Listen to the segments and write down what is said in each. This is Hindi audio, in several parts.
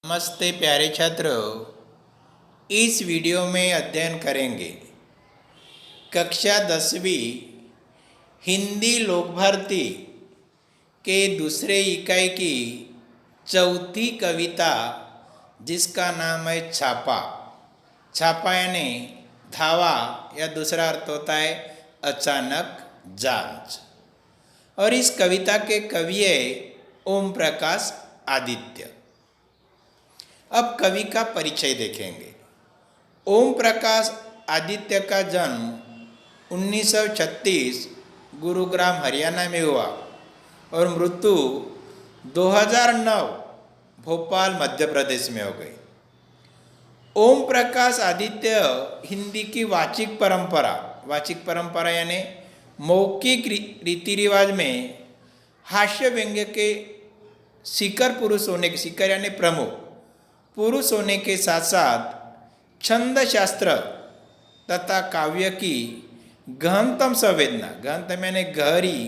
नमस्ते प्यारे छात्रों, इस वीडियो में अध्ययन करेंगे कक्षा 10वीं हिंदी लोक भारती के दूसरे इकाई की चौथी कविता जिसका नाम है छापा। छापा यानी धावा या दूसरा अर्थ होता है अचानक जांच। और इस कविता के कवि है ओम प्रकाश आदित्य। अब कवि का परिचय देखेंगे। ओम प्रकाश आदित्य का जन्म 1936 गुरुग्राम हरियाणा में हुआ और मृत्यु 2009 भोपाल मध्य प्रदेश में हो गई। ओम प्रकाश आदित्य हिंदी की वाचिक परंपरा यानी मौखिक रीति रिवाज में हास्य व्यंग्य के शिखर यानी प्रमुख पुरुष होने के साथ साथ छंद शास्त्र तथा काव्य की गहनतम यानी गहरी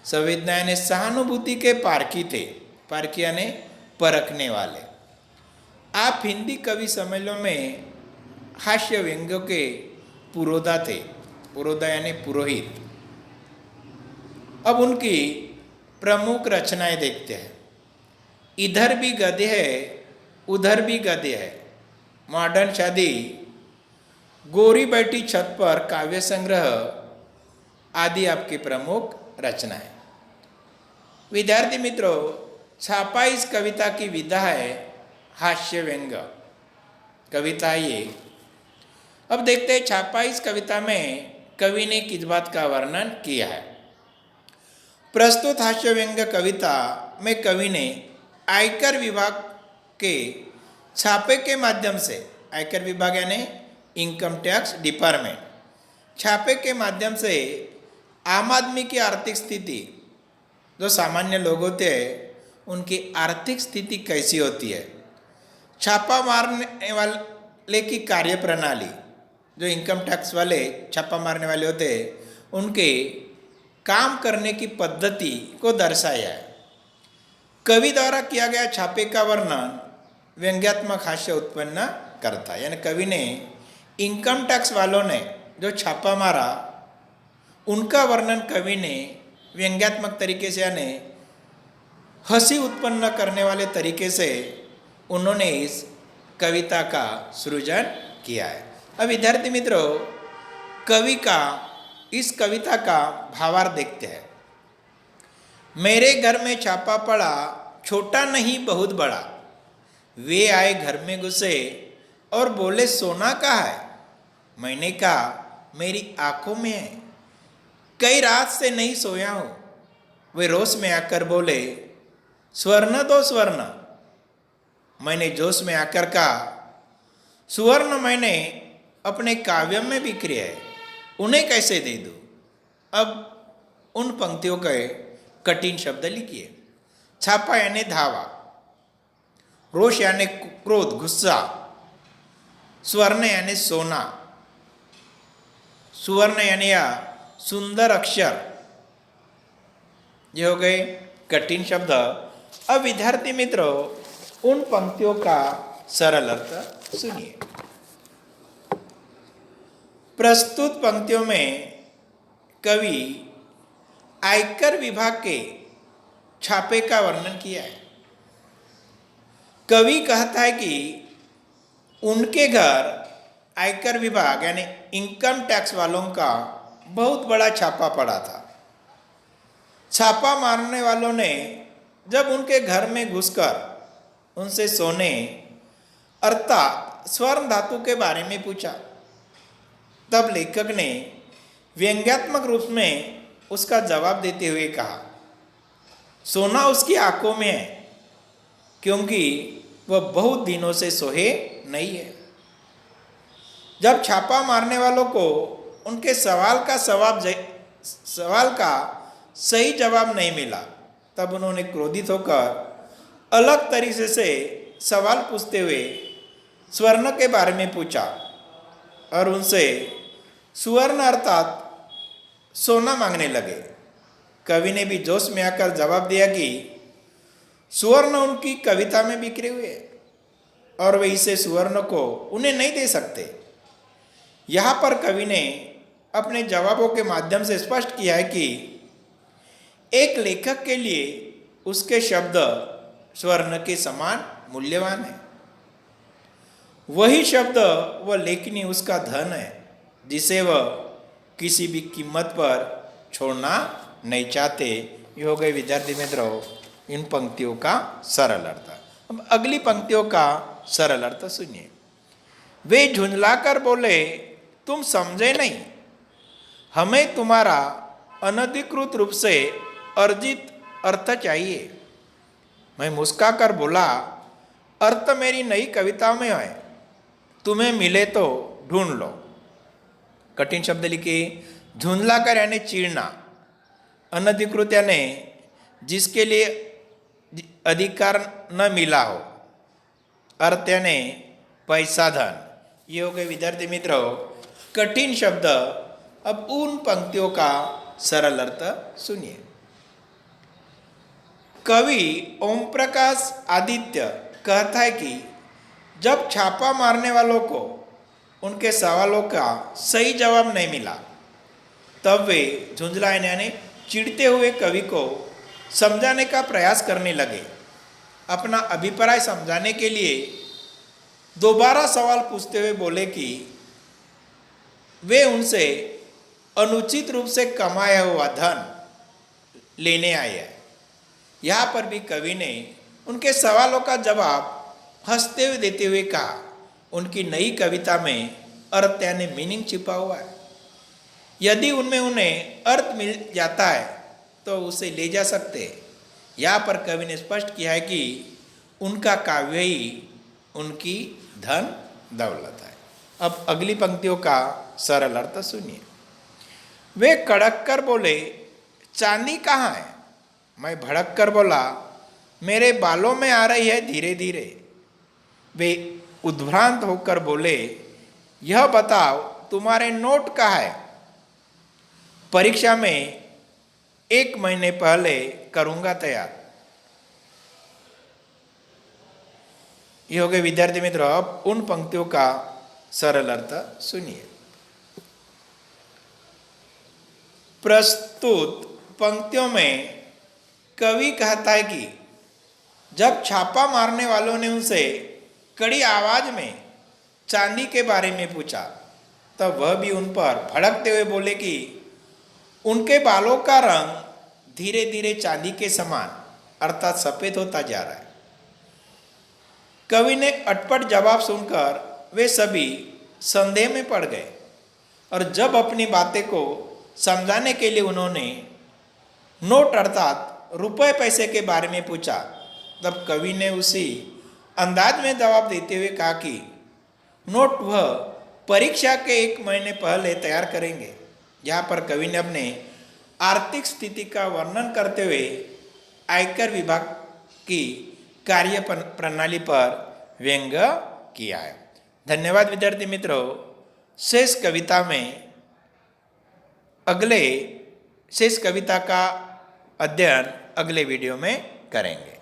संवेदना यानी सहानुभूति के पारखी यानी परखने वाले। आप हिंदी कवि सम्मेलन में हास्य व्यंग्यों के पुरोधा यानी पुरोहित। अब उनकी प्रमुख रचनाएं देखते हैं। इधर भी गधे है उधर भी गधे है, मॉडर्न शादी, गोरी बैठी छत पर काव्य संग्रह आदि आपकी प्रमुख रचनाएं। विद्यार्थी मित्रों, छापा इस कविता की विधा है हास्य व्यंग्य कविता ये। अब देखते हैं छापा इस कविता में कवि ने किस बात का वर्णन किया है। प्रस्तुत हास्य व्यंग्य कविता में कवि ने आयकर विभाग के छापे के माध्यम से, आयकर विभाग यानी इनकम टैक्स डिपार्टमेंट, छापे के माध्यम से आम आदमी की आर्थिक स्थिति, जो सामान्य लोग होते हैं उनकी आर्थिक स्थिति कैसी होती है, छापा मारने वाले की कार्य प्रणाली, जो इनकम टैक्स वाले छापा मारने वाले होते हैं उनके काम करने की पद्धति को दर्शाया है। कवि द्वारा किया गया छापे का वर्णन व्यंग्यात्मक हास्य उत्पन्न करता है। यानी कवि ने इनकम टैक्स वालों ने जो छापा मारा उनका वर्णन कवि ने व्यंग्यात्मक तरीके से यानी हंसी उत्पन्न करने वाले तरीके से उन्होंने इस कविता का सृजन किया है। अब विद्यार्थी मित्रों, कवि का इस कविता का भावार्थ देखते हैं। मेरे घर में छापा पड़ा, छोटा नहीं बहुत बड़ा, वे आए घर में घुसे और बोले सोना कहाँ है। मैंने कहा मेरी आंखों में है, कई रात से नहीं सोया हूँ। वे रोश में आकर बोले स्वर्ण दो स्वर्ण। मैंने जोश में आकर कहा सुवर्ण मैंने अपने काव्य में बिखरे है, उन्हें कैसे दे दूँ। अब उन पंक्तियों के कठिन शब्द लिखिए। छापा यानी धावा, रोष यानी क्रोध गुस्सा, स्वर्ण यानी सोना, सुवर्ण यानी या सुंदर अक्षर, ये हो गए कठिन शब्द। अब विद्यार्थी मित्रों, उन पंक्तियों का सरल अर्थ सुनिए। प्रस्तुत पंक्तियों में कवि आयकर विभाग के छापे का वर्णन किया है। कवि कहता है कि उनके घर आयकर विभाग यानी इनकम टैक्स वालों का बहुत बड़ा छापा पड़ा था। छापा मारने वालों ने जब उनके घर में घुसकर उनसे सोने अर्थात स्वर्ण धातु के बारे में पूछा, तब लेखक ने व्यंग्यात्मक रूप में उसका जवाब देते हुए कहा सोना उसकी आंखों में है, क्योंकि वह बहुत दिनों से सोए नहीं है। जब छापा मारने वालों को उनके सवाल का सही जवाब नहीं मिला, तब उन्होंने क्रोधित होकर अलग तरीके से सवाल पूछते हुए स्वर्ण के बारे में पूछा और उनसे सुवर्ण अर्थात सोना मांगने लगे। कवि ने भी जोश में आकर जवाब दिया कि सुवर्ण उनकी कविता में बिखरे हुए, और वे इसे सुवर्ण को उन्हें नहीं दे सकते। यहाँ पर कवि ने अपने जवाबों के माध्यम से स्पष्ट किया है कि एक लेखक के लिए उसके शब्द स्वर्ण के समान मूल्यवान है। वही शब्द व लेखनी उसका धन है जिसे वह किसी भी कीमत पर छोड़ना नहीं चाहते। ये हो गए विद्यार्थी मित्रों इन पंक्तियों का सरल अर्थ। अब अगली पंक्तियों का सरल अर्थ सुनिए। वे झुंझलाकर बोले, तुम समझे नहीं, हमें तुम्हारा अनधिकृत रूप से अर्जित अर्थ चाहिए। मैं मुस्कुराकर बोला, अर्थ मेरी नई कविताओं में है, तुम्हें मिले तो ढूंढ लो। कठिन शब्द लिखे। झुंझलाकर यानी चीड़ना, अनधिकृत यानी जिसके लिए अधिकार न मिला हो, अर्थ यानी पैसा धन। ये हो गए विद्यार्थी मित्रों कठिन शब्द। अब उन पंक्तियों का सरल अर्थ सुनिए। कवि ओम प्रकाश आदित्य कहता है कि जब छापा मारने वालों को उनके सवालों का सही जवाब नहीं मिला तब वे झुंझलाने यानी चिढ़ते हुए कवि को समझाने का प्रयास करने लगे। अपना अभिप्राय समझाने के लिए दोबारा सवाल पूछते हुए बोले कि वे उनसे अनुचित रूप से कमाया हुआ धन लेने आए हैं। यहाँ पर भी कवि ने उनके सवालों का जवाब हंसते हुए देते हुए कहा, उनकी नई कविता में अर्थ यानी मीनिंग छिपा हुआ है। यदि उनमें उन्हें अर्थ मिल जाता है तो उसे ले जा सकते हैं। यहाँ पर कवि ने स्पष्ट किया है कि उनका काव्य ही उनकी धन दौलत है। अब अगली पंक्तियों का सरल अर्थ सुनिए। वे कड़क कर बोले, चांदी कहाँ है? मैं भड़क कर बोला, मेरे बालों में आ रही है धीरे धीरे। वे उद्भ्रांत होकर बोले, यह बताओ तुम्हारे नोट कहाँ है? परीक्षा में 1 महीने पहले करूंगा तैयार। ये हो गए विद्यार्थी मित्रों अब उन पंक्तियों का सरल अर्थ सुनिए। प्रस्तुत पंक्तियों में कवि कहता है कि जब छापा मारने वालों ने उनसे कड़ी आवाज में चांदी के बारे में पूछा तब वह भी उन पर भड़कते हुए बोले कि उनके बालों का रंग धीरे धीरे चांदी के समान अर्थात सफेद होता जा रहा है। कवि ने अटपट जवाब सुनकर वे सभी संदेह में पड़ गए और जब अपनी बातें को समझाने के लिए उन्होंने नोट अर्थात रुपए पैसे के बारे में पूछा तब कवि ने उसी अंदाज में जवाब देते हुए कहा कि नोट वह परीक्षा के 1 महीने पहले तैयार करेंगे। यहाँ पर कवि ने अपने आर्थिक स्थिति का वर्णन करते हुए आयकर विभाग की कार्य प्रणाली पर व्यंग्य किया है। धन्यवाद विद्यार्थी मित्रों। शेष कविता का अध्ययन अगले वीडियो में करेंगे।